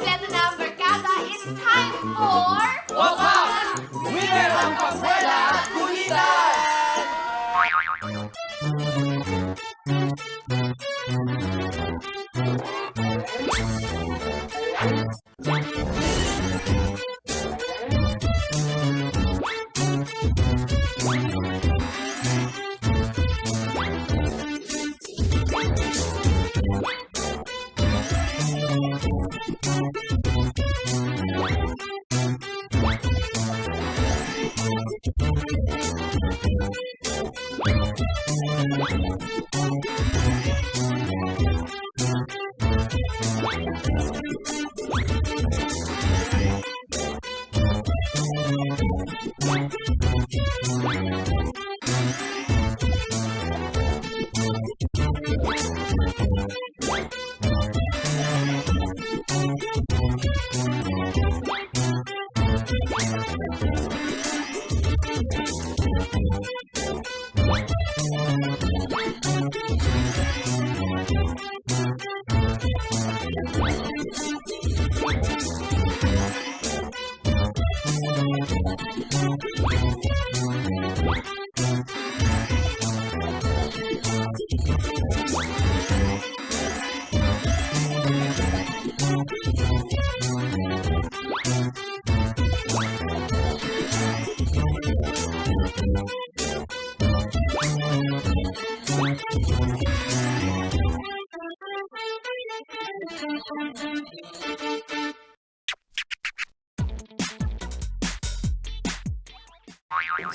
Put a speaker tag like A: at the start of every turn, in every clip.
A: kumpleto na ang barkada, it's time for...
B: Wapak! Winner ang pagwela at kulitan!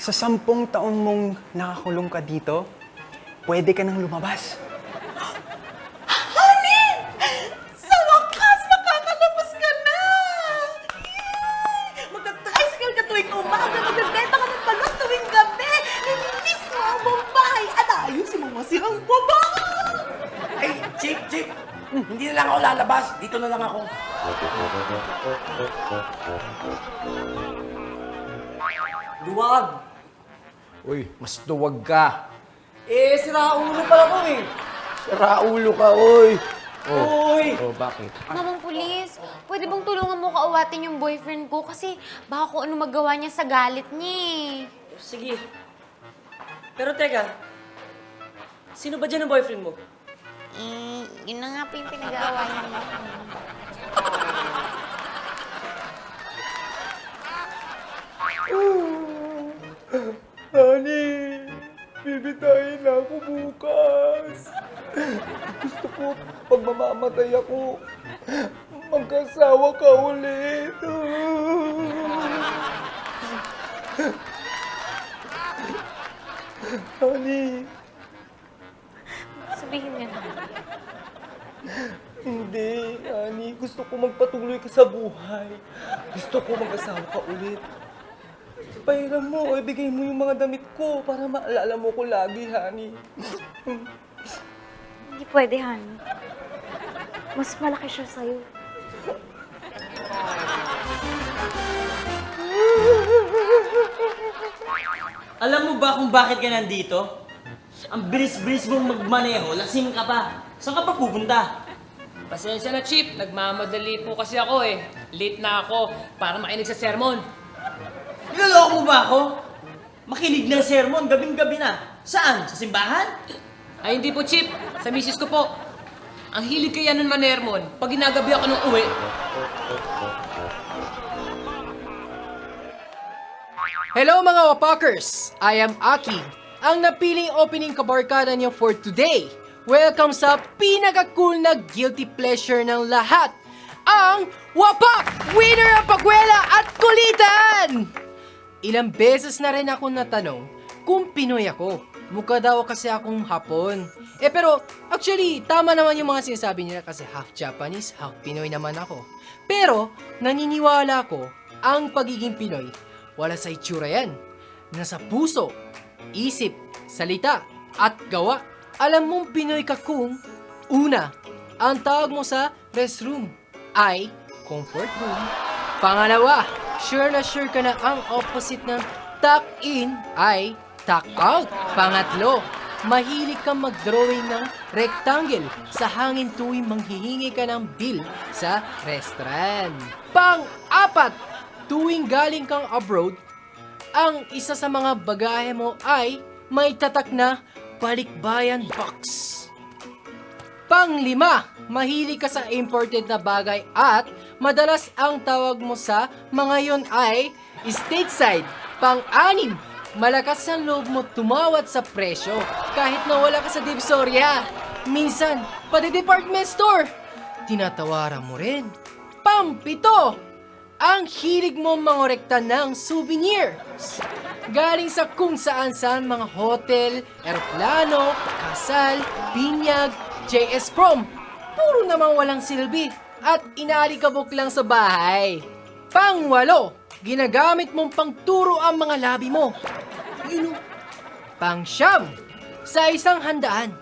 C: Sa 10 taon mong nakakulong ka dito, pwede ka nang lumabas.
D: Honey! Sa wakas, makakalabas ka na! Magka-tricycle ka tuwing umaga, magbebenta ka ng balot tuwing gabi, nilinis mo ang buong bahay, at ayusin mo masirang baba!
B: Ay, Chip! Hindi na lang ako lalabas. Dito na lang ako.
E: Duwag!
C: Uy, mas duwag ka.
E: Sira ulo pala ko eh.
C: Sira ulo ka, uy.
E: Uy!
C: Oh, bakit?
A: Mamang pulis, pwede bang tulungan mo kaawatin yung boyfriend ko? Kasi baka kung ano magawa niya sa galit niya eh.
E: Sige. Pero teka, sino ba dyan ang boyfriend mo?
A: Yun na nga po yung pinag-aawayan niya.
C: Honey, bibitayin na ako bukas. Gusto ko, pag mamamatay ako, magkasawa ka ulit. Honey,
A: Sabihin niya na.
C: hindi, honey. Gusto ko magpatuloy ka sa buhay. Gusto ko mag-asawa ka ulit. Pahiram mo, ibigay mo yung mga damit ko para maalala mo ko lagi, honey.
F: Hindi pwede, Han. Mas malaki siya sa'yo.
E: Alam mo ba kung bakit ka nandito? Ang bilis-bilis mong magmaneho, lasing ka pa. Saan ka pa pupunta?
G: Pasensya na, Chip. Nagmamadali po kasi ako eh. Late na ako para makinig sa sermon.
E: Niloloko mo ba ako? Makinig ng sermon, gabing-gabi na. Saan? Sa simbahan?
G: Ay, hindi po, Chip. Sa misis ko po. Ang hilig kaya nun manermon, pag ginagabi ako nung uwi.
H: Hello mga Wapakers! I am Aki, ang napiling opening kabarkada niyo for today. Welcome sa pinaka-cool na guilty pleasure ng lahat, ang Wapak! Winner ang pagwela at kulitan! Ilang beses na rin ako natanong kung Pinoy ako. Mukha daw kasi akong Hapon. Pero actually, tama naman yung mga sinasabi nila kasi half Japanese, half Pinoy naman ako. Pero naniniwala ko, ang pagiging Pinoy, wala sa itsura yan. Nasa puso, isip, salita, at gawa. Alam mong Pinoy ka kung, una, ang tawag mo sa restroom ay comfort room. Pangalawa, sure na sure ka na ang opposite ng tuck in ay tuck out. Pangatlo, mahilig kang mag-drawing ng rectangle sa hangin tuwing manghihingi ka ng bill sa restaurant. Pang-apat, tuwing galing kang abroad, ang isa sa mga bagahe mo ay may tatak na balikbayan box. Pang-lima, mahilig ka sa imported na bagay at madalas ang tawag mo sa mga yon ay stateside. Pang-anim, malakas ang loob mo tumawad sa presyo kahit na wala ka sa Divisoria. Minsan, pati department store, tinatawaran mo rin. Pang-pito, ang hilig mo mangolekta ng souvenirs. Galing sa kung saan-saan mga hotel, eroplano, kasal, binyag, JS Prom. Puro namang walang silbi at inaalikabok lang sa bahay. Pang-walo, ginagamit mong pangturo ang mga labi mo. Pang-siyam, sa isang handaan,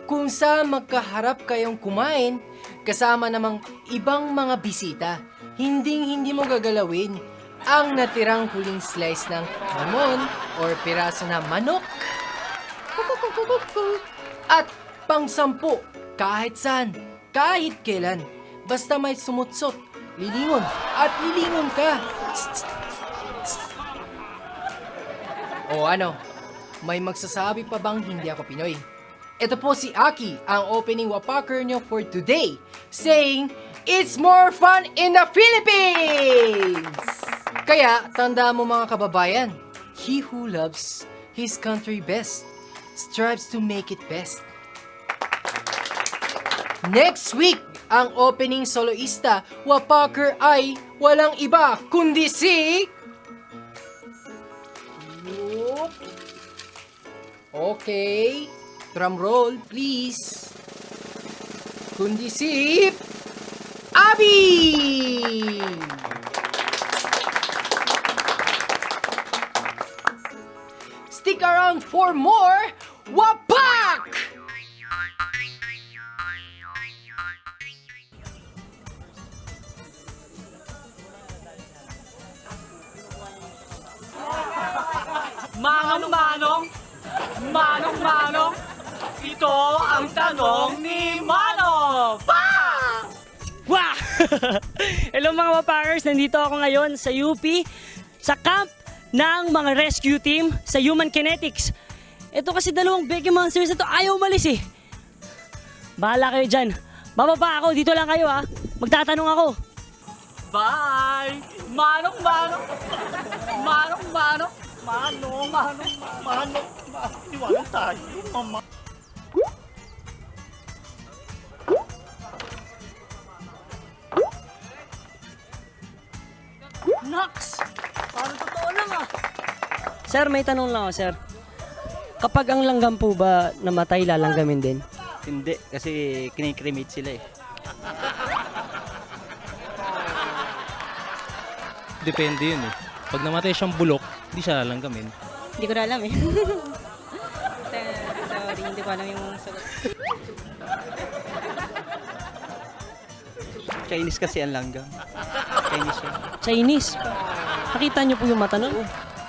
H: kung saan magkaharap kayong kumain, kasama namang ibang mga bisita, hindi mo gagalawin ang natirang huling slice ng hamon or piraso na manok. At pang-sampu, kahit saan, kahit kailan, basta may sumutsot, lilingon at lilingon ka. O ano, may magsasabi pa bang hindi ako Pinoy? Ito po si Aki, ang opening wapaker nyo for today, saying, it's more fun in the Philippines! Kaya, tanda mo mga kababayan, he who loves his country best strives to make it best. Next week, ang opening soloista, wapaker ay walang iba kundi si... Okay, drum roll please. Kundi si... Abby! Stick around for more Wapak!
E: Manong, ito ang tanong ni Manong!
I: Wah! Hello mga Wapakers, nandito ako ngayon sa UP, sa camp ng mga rescue team sa Human Kinetics. Ito kasi dalawang Becky Monsters na to ayaw umalis eh. Bahala kayo dyan. Bababa ako, dito lang kayo ha. Magtatanong ako.
E: Bye! Manong! Iwanan tayo, mama.
I: Naks! Parang totoo lang ah. Sir, may tanong lang ako, sir. Kapag ang langgam po ba namatay, lalanggamin din?
E: Hindi, kasi kinikremate sila eh.
J: Depende yun eh. Pag namatay siyang bulok, hindi siya lalanggamin.
F: Hindi ko na alam eh. Sorry, hindi ko alam yung sagot.
E: Chinese kasi ang langgam. Chinese yun.
I: Chinese? Nakita niyo po yung mata nun?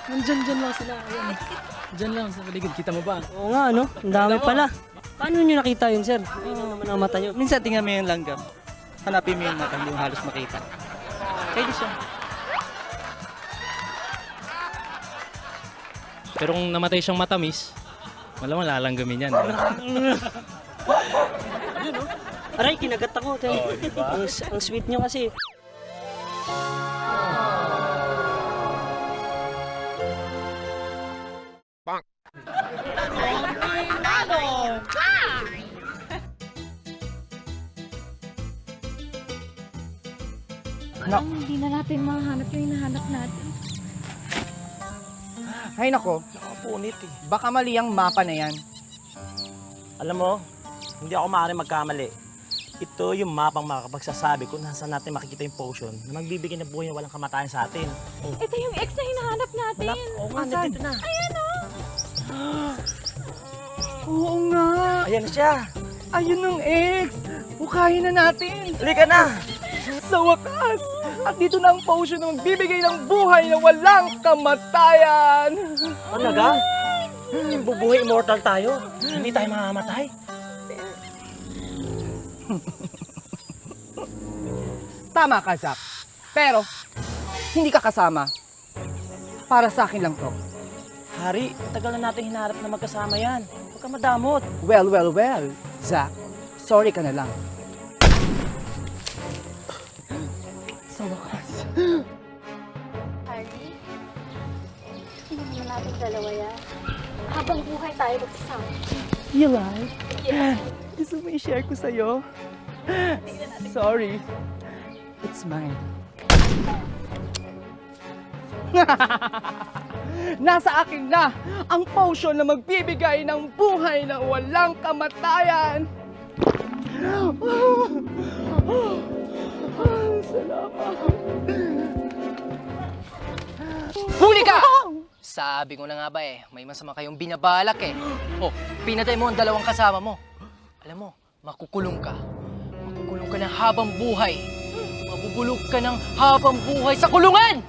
J: Nandyan lang sila. Ayan. Diyan lang sa paligid. Kita mo ba?
I: Oo nga, no? Ang dami pala. Paano niyo nakita yun, sir? Ano naman ang mata niyo?
E: Minsan tingnan mo yung langgam. Hanapin mo yung mata, hindi mo halos makita. Chinese yun.
J: Pero kung namatay siyang matamis, malamang lalanggamin yan.
I: Aray, kinagat ako. Diba? Ang sweet niyo kasi.
F: Hindi na natin mahanap yung hinahanap natin.
C: Ay nako,
B: Nakapunit eh.
C: baka mali ang mapa na yan.
K: Alam mo, hindi ako maaaring magkamali. Ito yung mapang makakapagsasabi kung nasaan natin makikita yung potion na magbibigay ng buhay na walang kamatayan sa atin. Oh.
F: Ito yung ex na hinahanap natin.
K: Wala. Oo nga, nandito na.
F: Ayan o.
C: Oo nga,
K: Ayan na siya.
C: ayun ang ex. Bukayin na natin.
K: Halika na.
C: Sa wakas, at dito na ang potion na magbibigay ng buhay na walang kamatayan.
K: Talaga? Bubuhay immortal tayo. Hindi tayo mamamatay.
C: Tama ka, Zach. Pero, hindi ka kasama. Para sa akin lang to.
K: Hari, tagal na natin hinarap na magkasama yan. Huwag ka madamot.
C: Well, Zach, sorry ka na lang. Sa wakas.
F: Harry, tingnan mo natin dalawa yan. Habang buhay tayo magsasama.
C: You like?
F: Yes.
C: Gusto mo i-share ko sa'yo? Sorry. It's mine. Nasa akin na ang potion na magbibigay ng buhay na walang kamatayan. Salamat. Huli ka! Sabi ko na nga ba may masama kayong binabalak Oh, pinatay mo ang dalawang kasama mo. Alam mo, makukulong ka. Makukulong ka ng habang buhay. Mabubulog ka ng habang buhay sa kulungan!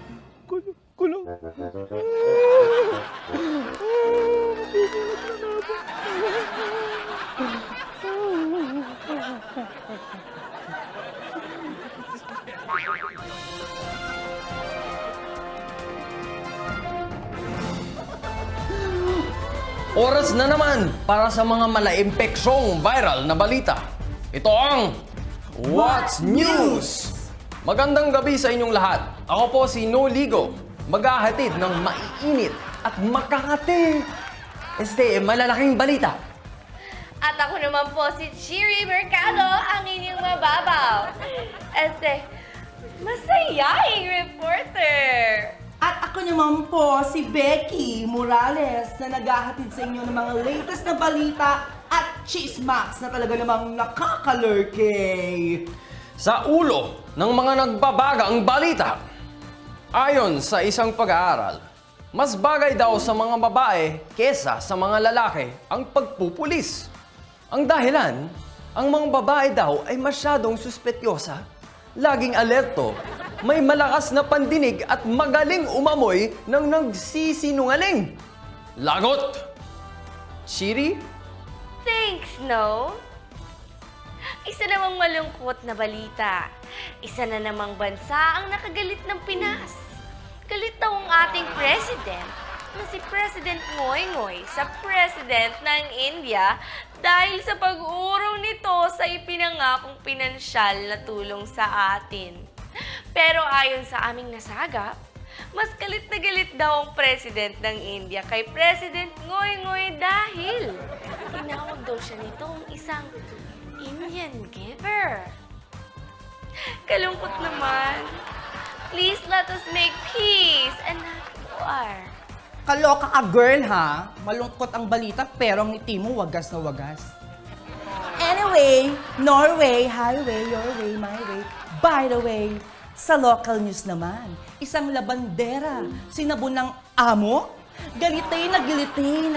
C: Kulong.
L: Oras na naman para sa mga malaimpeksong viral na balita. Ito ang What's News! Magandang gabi sa inyong lahat. Ako po si No Ligo, maghahatid ng maiinit at makakating malalaking balita.
A: At ako naman po si Chiri Mercado, ang inyong mababaw. Masayahing reporter.
D: At ako naman po si Becky Morales na naghahatid sa inyo ng mga latest na balita at chismax na talaga namang nakakalurkey.
L: Sa ulo ng mga nagbabagang balita, ayon sa isang pag-aaral, mas bagay daw sa mga babae kesa sa mga lalaki ang pagpupulis. Ang dahilan, ang mga babae daw ay masyadong suspetyosa, laging alerto, may malakas na pandinig at magaling umamoy ng nagsisinungaling. Lagot! Chiri?
A: Thanks, no? Isa namang malungkot na balita. Isa na namang bansa ang nakagalit ng Pinas. Galit daw ang ating president na si President Ngoy Ngoy sa president ng India dahil sa pag-urong nito sa ipinangakong pinansyal na tulong sa atin. Pero ayon sa aming nasagap, mas galit na galit daw ang president ng India kay President Ngoy Ngoy dahil tinawag daw siya nitong isang Indian giver. Kalungkot naman. Please let us make peace and not war.
D: Kaloka ka, girl, ha? Malungkot ang balita pero ang ngiti mo wagas na wagas. Anyway, Norway, highway, your way, my way. By the way, sa local news naman, isang labandera sinabon ng amo. Galitay na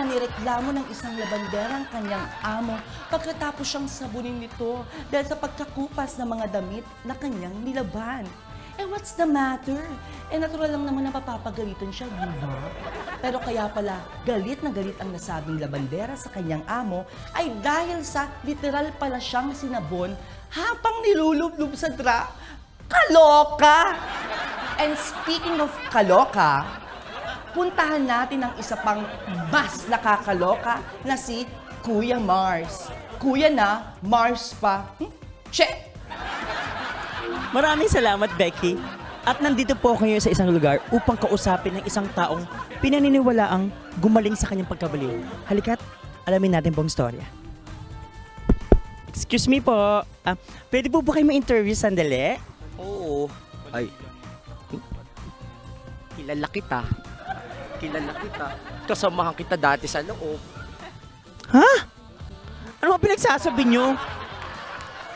D: nireklamo ng isang labandera ang kanyang amo pagkatapos siyang sabunin nito dahil sa pagkakupas ng mga damit na kanyang nilaban. What's the matter? Natural lang naman na papapagalitan siya, di ba? Pero kaya pala, galit na galit ang nasabing labandera sa kanyang amo ay dahil sa literal pala siyang sinabon habang nilulublob sa Kaloka! And speaking of kaloka, puntahan natin ang isa pang mas nakakaloka na si Kuya Mars. Kuya na, Mars pa. Check!
E: Maraming salamat, Becky. At nandito po kayo sa isang lugar upang kausapin ng isang taong pinaniniwalaang gumaling sa kanyang pagkabaliw. Halika't alamin natin pong storya. Excuse me po. Pwede po ba kayo ma-interview sandali?
C: Oo. Ay. Kilala kita. Kasamahan kita dati sa loob.
E: Ha? Ano ba pinagsasabi nyo?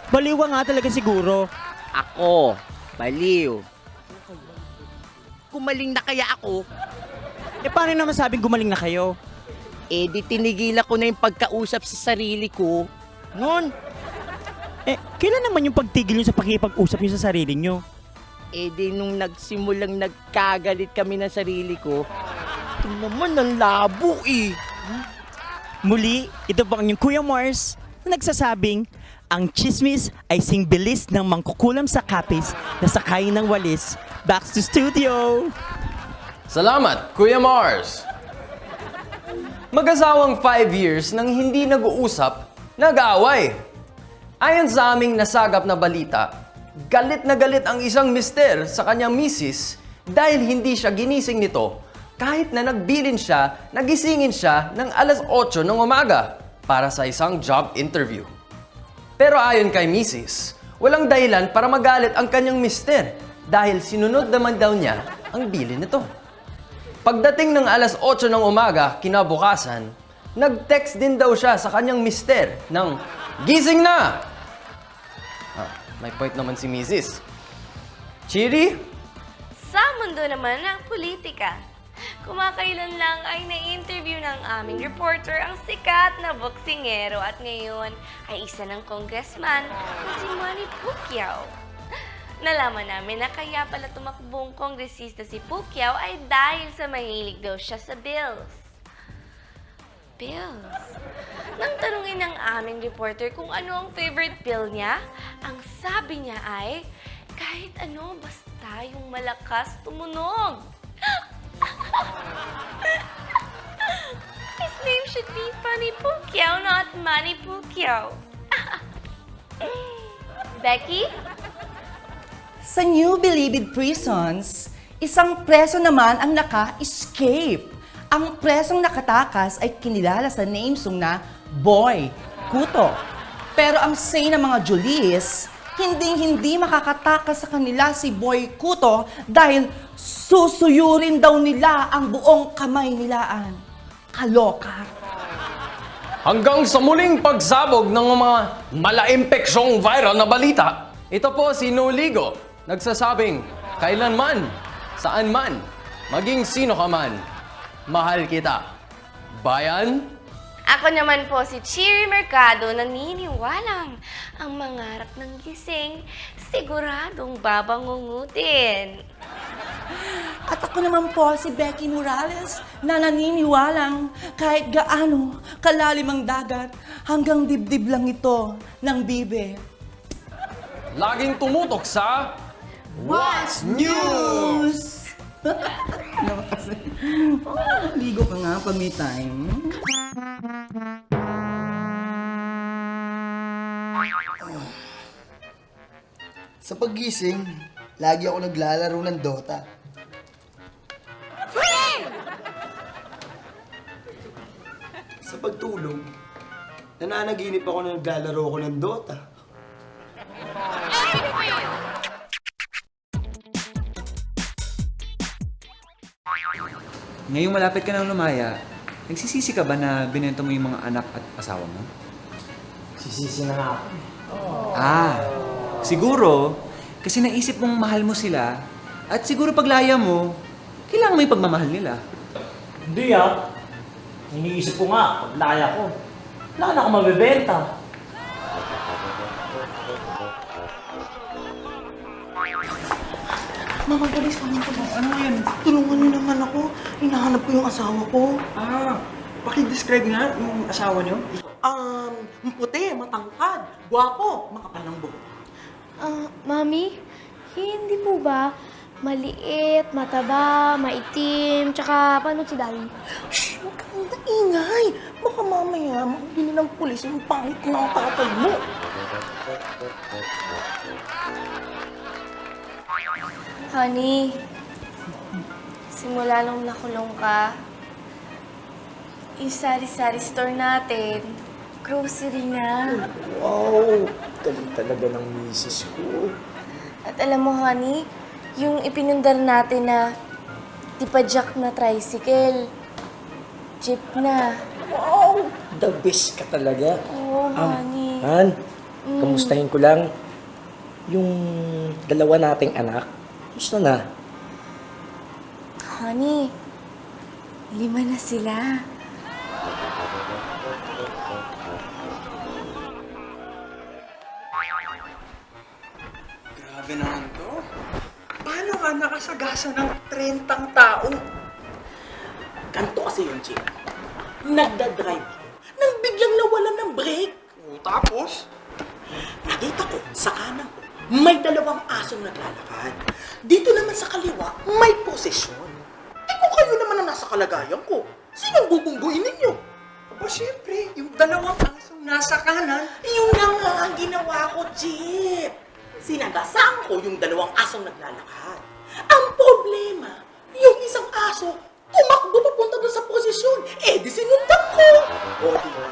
E: Baliwa nga talaga siguro.
C: Ako, baliw. Gumaling na kaya ako?
E: Paano naman sabing gumaling na kayo?
C: Di tinigilan ko na yung pagkausap sa sarili ko. Noon.
E: Kailan naman yung pagtigil nyo sa pakipag-usap nyo sa sarili nyo?
C: Di nung nagsimulang nagkagalit kami ng sarili ko, ito naman ang labo
E: Muli, ito po ang inyong Kuya Mars na nagsasabing ang chismis ay singbilis ng mangkukulam sa kapis na sakay ng walis. Back to studio!
L: Salamat, Kuya Mars! Mag-asawang 5 years nang hindi nag-uusap, nag-aaway. Ayon sa aming nasagap na balita, galit na galit ang isang mister sa kanyang misis dahil hindi siya ginising nito kahit na nagbilin siya, nagisingin siya ng alas 8 ng umaga para sa isang job interview. Pero ayon kay misis, walang dahilan para magalit ang kanyang mister dahil sinunod naman daw niya ang bilin nito. Pagdating ng alas 8 ng umaga, kinabukasan, nag-text din daw siya sa kanyang mister ng gising na! May point naman si Mrs. Chiri?
A: Sa mundo naman ng politika, kumakailan lang ay na-interview ng aming reporter ang sikat na boksingero at ngayon ay isa ng congressman na si Manny Pacquiao. Nalaman namin na kaya pala tumakbong kongresista si Pacquiao ay dahil sa mahilig daw siya sa bills. Bills? Nang tanungin ng aming reporter kung ano ang favorite bill niya, ang sabi niya ay, kahit ano basta yung malakas tumunog. His name should be Funny Pacquiao, not Manny Pacquiao. Becky?
D: Sa New Bilibid Prisons, isang preso naman ang naka-escape. Ang presong nakatakas ay kinilala sa name song na Boy Kuto. Pero ang say ng mga Julies, hindi makakatakas sa kanila si Boy Kuto dahil susuyurin daw nila ang buong kamay nilaan. Kaloka.
L: Hanggang sa muling pagsabog ng mga malaimpeksong viral na balita, ito po si Noligo, nagsasabing, kailanman, saan man, maging sino ka man, mahal kita. Bayan?
A: Ako naman po si Chiri Mercado, naniniwalang ang mangarap ng gising, siguradong babangungutin.
D: At ako naman po si Becky Morales na naniniwalang kahit gaano kalalim ang dagat, hanggang dibdib lang ito ng bibe.
L: Laging tumutok sa What's News?
D: Ligo ka nga pag may time.
B: Sa paggising, lagi ako naglalaro ng Dota. Sa pagtulog, nananaginip ako na naglalaro ako ng Dota.
M: Ngayong malapit ka nang lumaya, nagsisisi ka ba na binenta mo yung mga anak at asawa mo?
K: Sisisi na nga ako.
M: Siguro, kasi naisip mong mahal mo sila, at siguro paglaya mo, kailangan mo yung pagmamahal nila.
K: Hindi iniisip ko nga, paglaya ko, wala na ako mabibenta.
B: Mama, galis naman ko. Ano yan? Tulungan niyo naman ako. Hinahanap ko yung asawa ko.
M: Paki-describe nga yung asawa niyo.
B: Puti, matangkad, gwapo, makapal ng buhok.
F: Mami, hindi po ba maliit, mataba, maitim, tsaka paano si Daddy?
B: Shh! Huwag kang maingay. Baka mamaya magbili ng pulis yung pangit ng tatay mo.
A: Honey, simula nung nakulong ka, yung sari-sari store natin, grocery na.
B: Wow! Galing talaga ng misis ko.
A: At alam mo, honey, yung ipinundar natin na tipadyak na tricycle, jeep na.
N: Wow! The best ka talaga.
A: Oo, honey.
N: Han, kamustahin ko lang. Yung dalawa nating anak, gusto na.
A: Honey, 5 na sila.
B: Grabe naman to. Paano nga nakasagasa ng 30 tao? Ganto kasi yun, Chief. Nagdadrive ako nang biglang nawalan ng brake. Tapos, nakita ko sa kanan ko, may dalawang asong naglalakad. Dito naman sa kaliwa, may posisyon. Eh kung kayo naman ang nasa kalagayan ko, sinong bubungguin ninyo? Aba, syempre, yung dalawang asong nasa kanan, yun na nga ang ginawa ko, Jeep. Sinagasaan ko yung dalawang asong naglalakad. Ang problema, yung isang aso, tumakbo papunta doon sa posisyon. Eh, di sinundan ko. O, diba?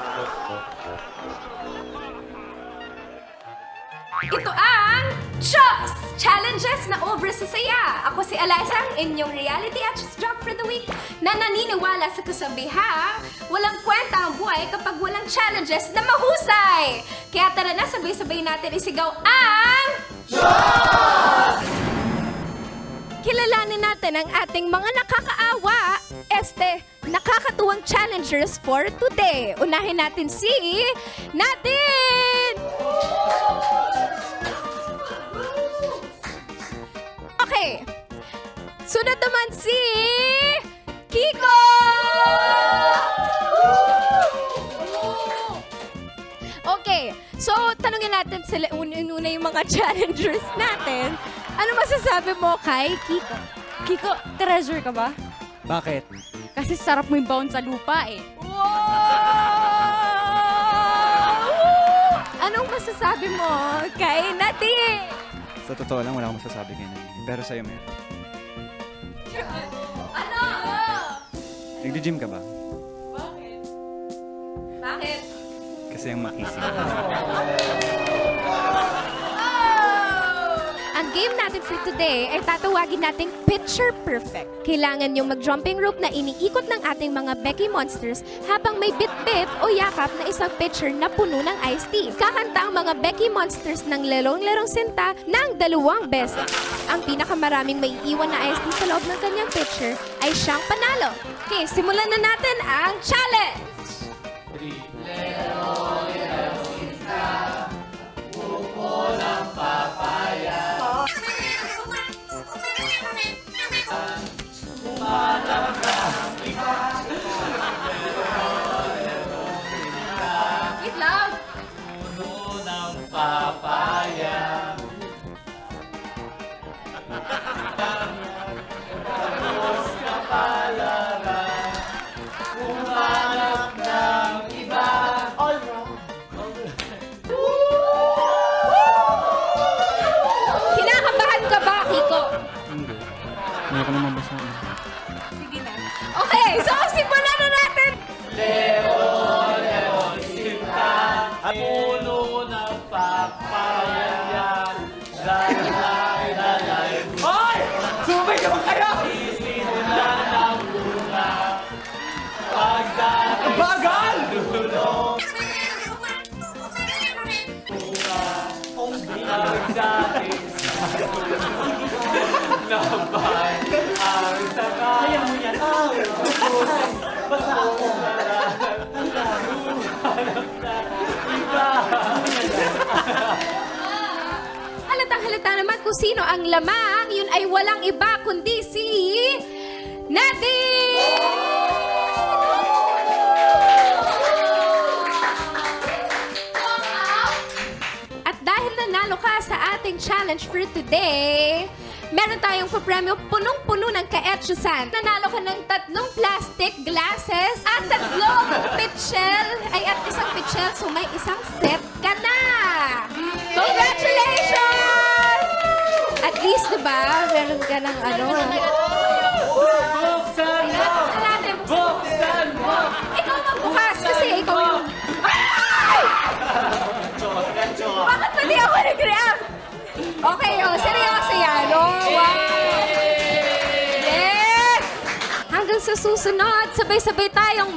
F: Ito ang Chos! Challenges na over sa saya. Ako si Eliza, ang inyong reality actress job for the week na naniniwala sa kasabihan, walang kwenta ang buhay kapag walang challenges na mahusay. Kaya tara na, sabay-sabay natin isigaw ang Chos! Kilalanin natin ang ating mga nakakaawa, nakakatuwang challengers for today. Unahin natin si Natin! Okay. Sunod naman si Kiko! Okay. So, tanungin natin sila una yung mga challengers natin. Ano masasabi mo kay Kiko?
O: Kiko, treasure ka ba?
J: Bakit?
O: Kasi sarap mo yung bound sa lupa eh.
F: Anong masasabi mo kay Nati?
P: Sa totoo lang, wala akong masasabi ngayon. Pero sa'yo meron.
F: Ano?
P: Nagdi-gym ka ba?
F: Bakit?
P: Kasi ang makisig.
F: Ang game natin for today ay tatawagin nating Picture Perfect. Kailangan yung mag-jumping rope na iniikot ng ating mga Becky Monsters habang may bit-bit o yakap na isang pitcher na puno ng iced tea. Kakanta ang mga Becky Monsters ng lerong-lerong sinta ng 2 beses. Ang pinakamaraming maiiwan na iced tea sa loob ng kanyang pitcher ay siyang panalo. Okay, simulan na natin ang challenge! Lerong-lerong sinta, buko ng papaya. Wait lang! Puno ng papaya. Tapos kapalaran, umanap ng iba. All wrong. Kinakabahan ka ba, Kiko?
P: Hindi. Hindi ko naman basahin.
F: Sige na. Okay, so simulan na natin!
Q: Leon, sinta, puno ng papaya, lalay. Hoy! Sumay ka ba kayo? Isimulan ng bunga, pagdating bagal! Dulo. Bunga, pagdating Nabay ang saka. Kaya mo yan. Basta ako.
F: Halatang-halata naman kung sino ang lamang, yun ay walang iba kundi si Nati! At dahil nanalo ka sa ating challenge for today, meron tayong papremyo punong-puno ng ka-etchusan. Nanalo ka ng 3 plastic glasses at 3 pitchel, at isang pitchel, so may isang set ka na! Congratulations! At least, diba, meron ka ng ano.
Q: Buksan mo! Buksan mo!
F: Ikaw magbukas kasi ikaw yung... Ay! Bakit pati ako nag-react? Okay, seryoso yan. Wow! Yes! Hanggang sa susunod, sabay-sabay tayong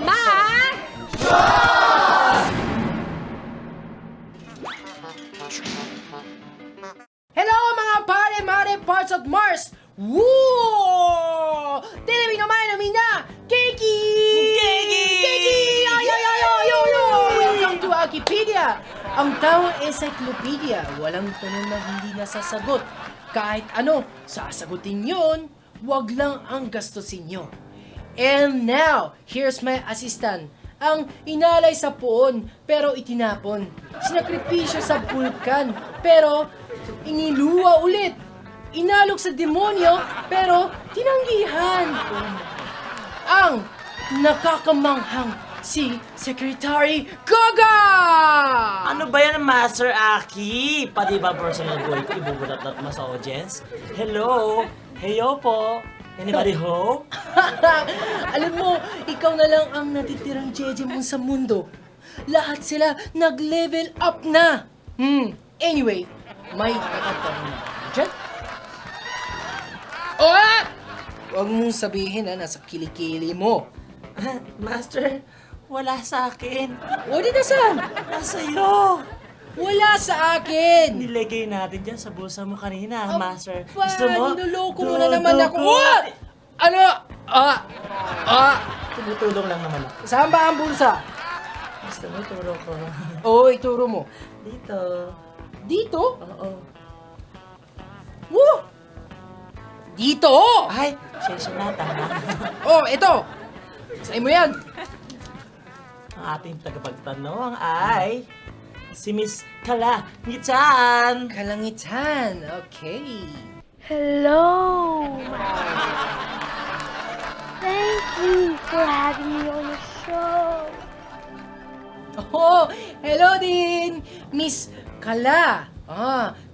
H: Hello mga pare-mare parts of Mars! Woo! Tinaming naman na Keki! Keki! Keki! Yo, yo, yo, yo, yo, yo! Welcome to Wikipedia! Ang taong encyclopedia, walang tanong na hindi nasasagot. Kahit ano, sasagutin yon, wag lang ang gastusin nyo. And now, here's my assistant, ang inalay sa poon pero itinapon. Sinakripisyo sa bulkan pero iniluwa ulit. Inalok sa demonyo pero tinanggihan. Ang nakakamanghang si Secretary Gaga!
K: Ano ba yan, Master Aki? Pati ba personal boy ko ibubulat-lat mo sa audience? Hello? Heyo po? Anybody home?
H: Alam mo, ikaw na lang ang natitirang jeje mo sa mundo. Lahat sila nag-level up na. Anyway, may nakatanong na dyan. Oh! Huwag mong sabihin na nasa kilikili mo.
K: Master, wala sa akin.
H: O, di nasaan?
K: Nasa iyo.
H: Wala sa akin.
K: Nilagay natin dyan sa bulsa mo kanina, Master.
H: Pa,
K: Gusto mo?
H: niloloko mo na naman ako. What? Ano?
K: Tumutulong lang naman ako.
H: Saan ba ang bulsa?
K: Gusto mo, turo ko.
H: Oo, ituro mo.
K: Dito.
H: Dito?
K: Oo.
H: Woo! Dito!
K: Ay, sensya na, tama.
H: Oh, ito! Sa'yo mo yan!
K: Ang ating tagapagtanong ay si Miss Kalangitan.
H: Kalangitan, okay.
R: Hello! Thank you for having me on your show.
H: Oh, hello din, Miss Kala.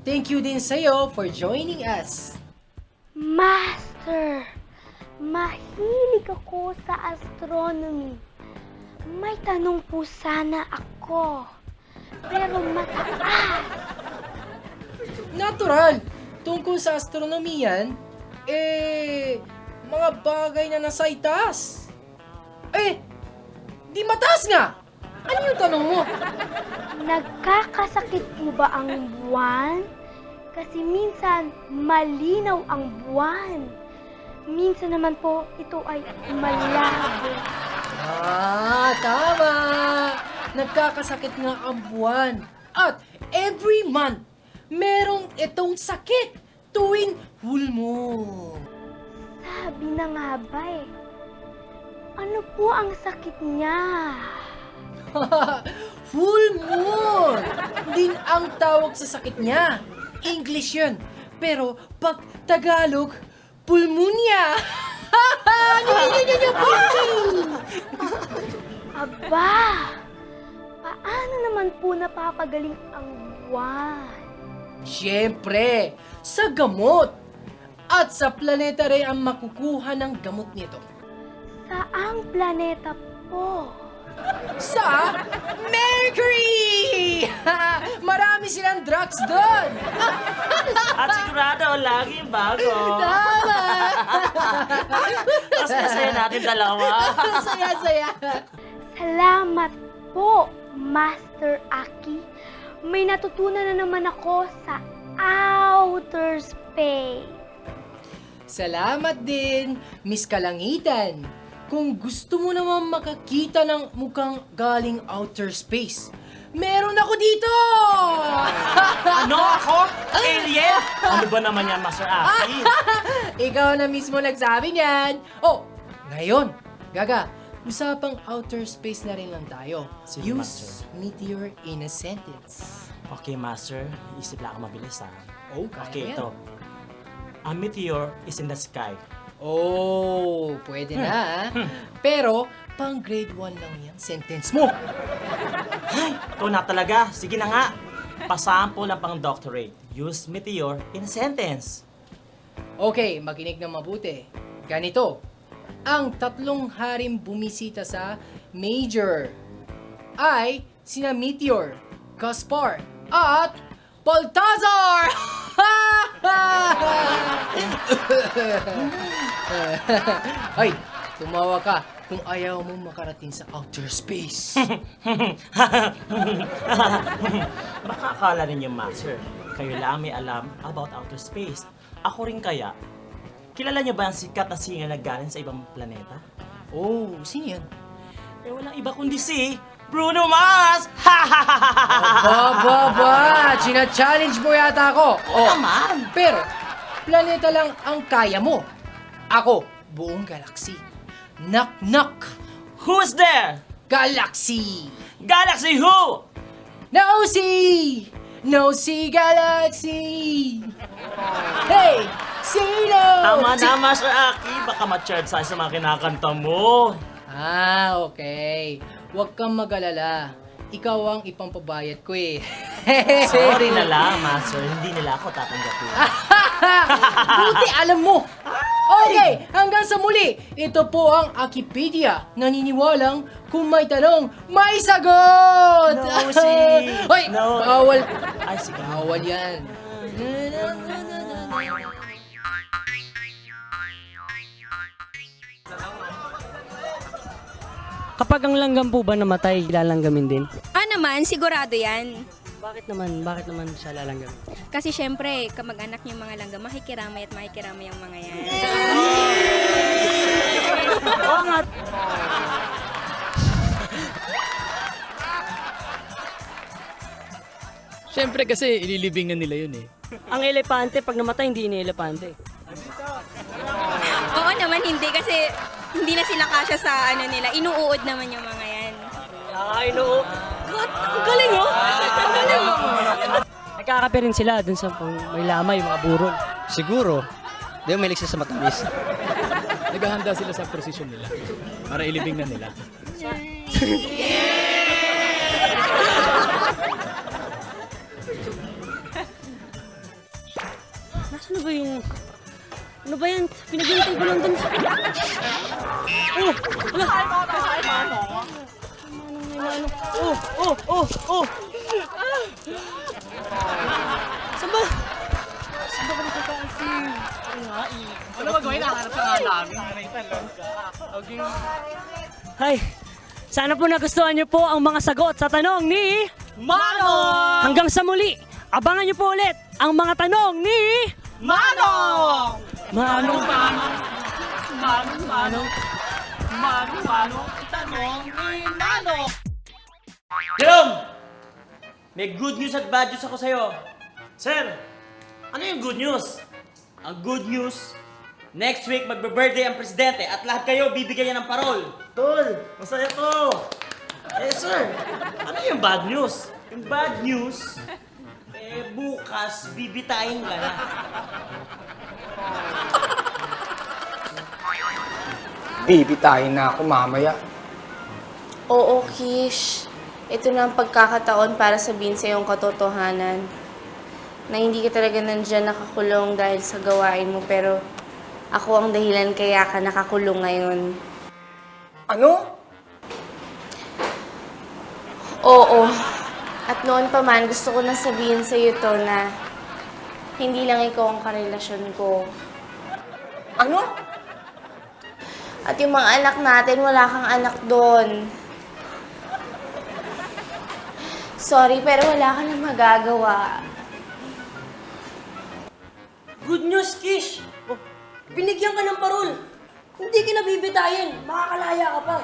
H: Thank you din sa'yo for joining us.
R: Master, mahilig ako sa astronomy. May tanong po sana ako, pero mataas.
H: Natural. Tungkol sa astronomy yan, mga bagay na nasa itaas. Di mataas nga. Ano yung tanong mo?
R: Nagkakasakit po ba ang buwan? Kasi minsan malinaw ang buwan. Minsan naman po ito ay malabo.
H: Tama! Nagkakasakit nga ang buwan. At every month, merong itong sakit tuwing full moon.
R: Sabi na nga ba eh. Ano po ang sakit niya?
H: Full moon! Din ang tawag sa sakit niya. English yun. Pero pag Tagalog, pulmonya.
R: Aba! Paano naman po napapagaling ang buwan?
H: Siyempre, sa gamot. At sa planeta rin ang makukuha ng gamot nito.
R: Saang planeta po?
H: Sa Mercury! Marami silang drugs doon!
K: At sigurado, laging bago.
H: Tama!
K: Mas masaya natin dalawa.
H: Saya-saya.
R: Salamat po, Master Aki. May natutunan na naman ako sa outer space.
H: Salamat din, Miss Kalangitan. Kung gusto mo naman makakita ng mukhang galing outer space, meron ako dito!
K: Ano ako? Alien? Ano ba naman yan, Master Aki?
H: Ikaw na mismo nagsabi niyan. Oh, ngayon, Gaga, usapang outer space na rin lang tayo.
K: Sige,
H: Use
K: Master.
H: meteor in a sentence.
K: Okay, Master. Isip lang ako mabilis, ha?
H: Oh, kaya
K: Okay,
H: yan.
K: ito. A meteor is in the sky.
H: Oh, pwede na. Pero, pang grade 1 lang yan, sentence mo.
K: Ay, ikaw na talaga. Sige na nga. Pasample lang pang doctorate. Use meteor in a sentence.
H: Okay, makinig ng mabuti. Ganito, ang tatlong haring bumisita sa Major ay sina Meteor, Caspar, at Baltazar! Ay, tumawa ka kung ayaw mo makarating sa outer space.
K: Baka akala ninyo, Master, kayo lang may alam about outer space. Ako rin kaya. Kilala niyo ba ang sikat na singer na galing sa ibang planeta?
H: Oh, sino yan?
K: Walang iba kundi si Bruno Mars!
H: Ba! China-challenge mo yata ako.
K: Naman!
H: Pero, planeta lang ang kaya mo. Ako, buong galaxy. Knock, knock.
K: Who's there?
H: Galaxy!
E: Galaxy who?
H: Nosy! Nosy Galaxy! Hey! Sino?
K: Tama na, Master Aki. Baka ma-charge sa mga kinakanta mo.
H: Ah, okay. Huwag kang mag-alala. Ikaw ang ipampabayad ko eh.
K: Sorry na lang, Master. Hindi nila ako tatanggapin.
H: Buti alam mo! Okay, hanggang sa muli, ito po ang Akipedia. Naniniwalang kung may tanong, may sagot!
K: No, see.
H: Hoy!
K: No.
H: Bawal!
K: Ay, sige.
H: Bawal yan.
I: Kapag ang langgam po ba namatay, lalanggamin din?
O: Naman, sigurado yan.
I: Bakit naman siya lalanggamin?
O: Kasi syempre, kamag-anak niyo yung mga langgam, makikiramay at makikiramay ang mga yan.
I: Oo nga.
J: Siyempre kasi ililibing na nila yun eh.
I: Ang elepante, pag namatay, hindi ini-elepante.
O: Oo naman, hindi kasi hindi na sila kasya sa ano nila. Inuuod naman yung mga yan.
I: Ay, no. Ang galing, oh! Ang galing, oh! Nagkakape rin sila dun sa may lamay, yung mga burol.
C: Siguro. Di ba may ligsa sa matamis?
J: Naghahanda sila sa prosesyon nila para ilibing na nila.
I: Nasaan na ba yung... Ano ba yan? Pinaghintay ko lang dun sa... Oh! Ala! Oh! Saan ba? Saan ba ka nakaka-kasi?
Q: Ano ba gawin? Nakaharap ka nga namin. Okay.
I: Hay! Sana po nagustuhan niyo po ang mga sagot sa tanong ni...
Q: Manong!
I: Hanggang sa muli, abangan niyo po ulit ang mga tanong ni...
Q: Manong!
I: Manong!
Q: Manong! Tanong ni Manong!
E: Jerome! May good news at bad news ako sa'yo. Sir, ano yung good news? Ang good news, next week magbe-birthday ang presidente at lahat kayo bibigyan niya ng parol. Tol, masaya to. Eh sir, ano yung bad news? Yung bad news, bukas bibitayin ka na.
N: Bibitayin na ako mamaya.
A: Oo, Kish. Ito na ang pagkakataon para sabihin sa iyong katotohanan. Na hindi ka talaga nandyan nakakulong dahil sa gawain mo, pero ako ang dahilan kaya ka nakakulong ngayon.
N: Ano?
A: Oo. At noon pa man, gusto ko na sabihin sa iyo to na hindi lang ikaw ang karelasyon ko.
N: Ano?
A: At yung mga anak natin, wala kang anak doon. Sorry, pero wala ka na magagawa.
D: Good news, Kish! Binigyan ka ng parol. Hindi ka nabibitayin. Makakalaya ka pa.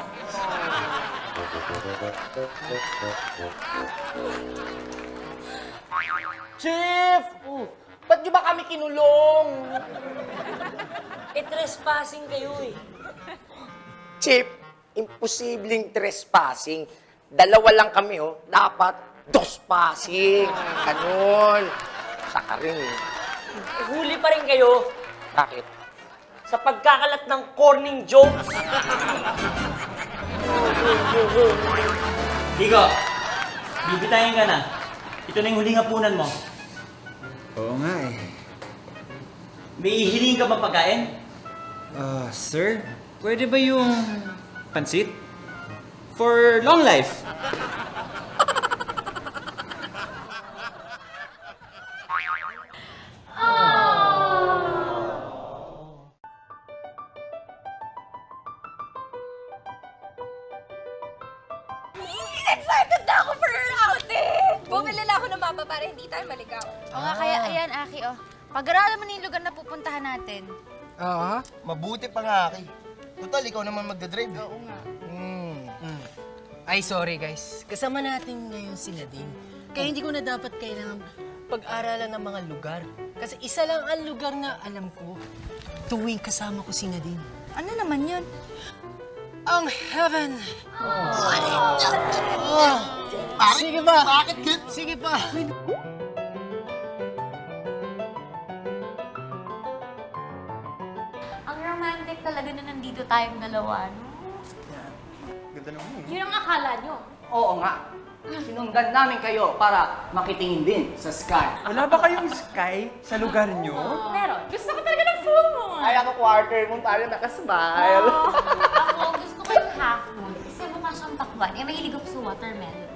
N: Chief! Ba't nyo ba kami kinulong?
D: Trespassing kayo eh.
N: Chief, imposibleng trespassing. Dalawa lang kami, oh. Dapat dos passing. Ganun. Saka rin, eh.
D: Huli pa rin kayo
N: Bakit?
D: sa pagkakalat ng corning jokes.
E: Digo, bibitayin ka na. Ito na yung huling hapunan mo.
P: Oo nga eh.
E: May hiling ka bang pagkain?
M: Sir, pwede ba yung pansit? For long life.
F: Excited na ako for your outing! Bumili na ako ng mapa para hindi tayo maligaw.
O: Oo nga, kaya ayan, Aki, oh. Pag-aralan mo na yung lugar na pupuntahan natin.
S: Mabuti pa nga, Aki. Total, ikaw naman magdadrive. Oo nga.
H: Ay, sorry guys. Kasama natin ngayon si Nadine. Kaya hindi ko na dapat kailangan pag-aralan ng mga lugar. Kasi isa lang ang lugar na alam ko tuwing kasama ko si Nadine.
O: Ano naman yun?
C: ang heaven.
S: Sige ba? Bakit git?
C: Sige pa.
T: Ang romantic talaga na nandito tayong dalawa, no?
P: Ganda naman.
T: Yun ang akala nyo.
D: Oo nga. Sinundan namin kayo para makitingin din sa sky.
P: Wala ba kayong sky sa lugar nyo?
T: Meron. Gusto ko talaga ng full moon.
S: Ay, ako quarter moon tayo nakasmile.
T: Ako, gusto ko yung half moon. Kasi mukha siyang takban. Eh, mahilig ako sa watermelon.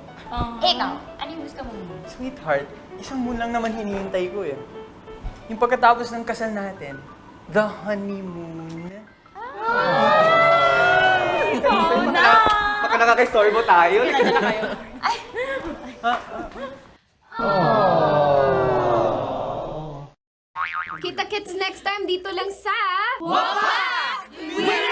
T: Ikaw, ano yung gusto mo?
P: Sweetheart, isang moon lang naman hinihintay ko eh. Yung pagkatapos ng kasal natin, the honeymoon.
T: Ikaw na!
P: Baka nakaka-story mo tayo.
F: Kita-kits next time dito lang sa...
Q: Wapak!
F: Winner!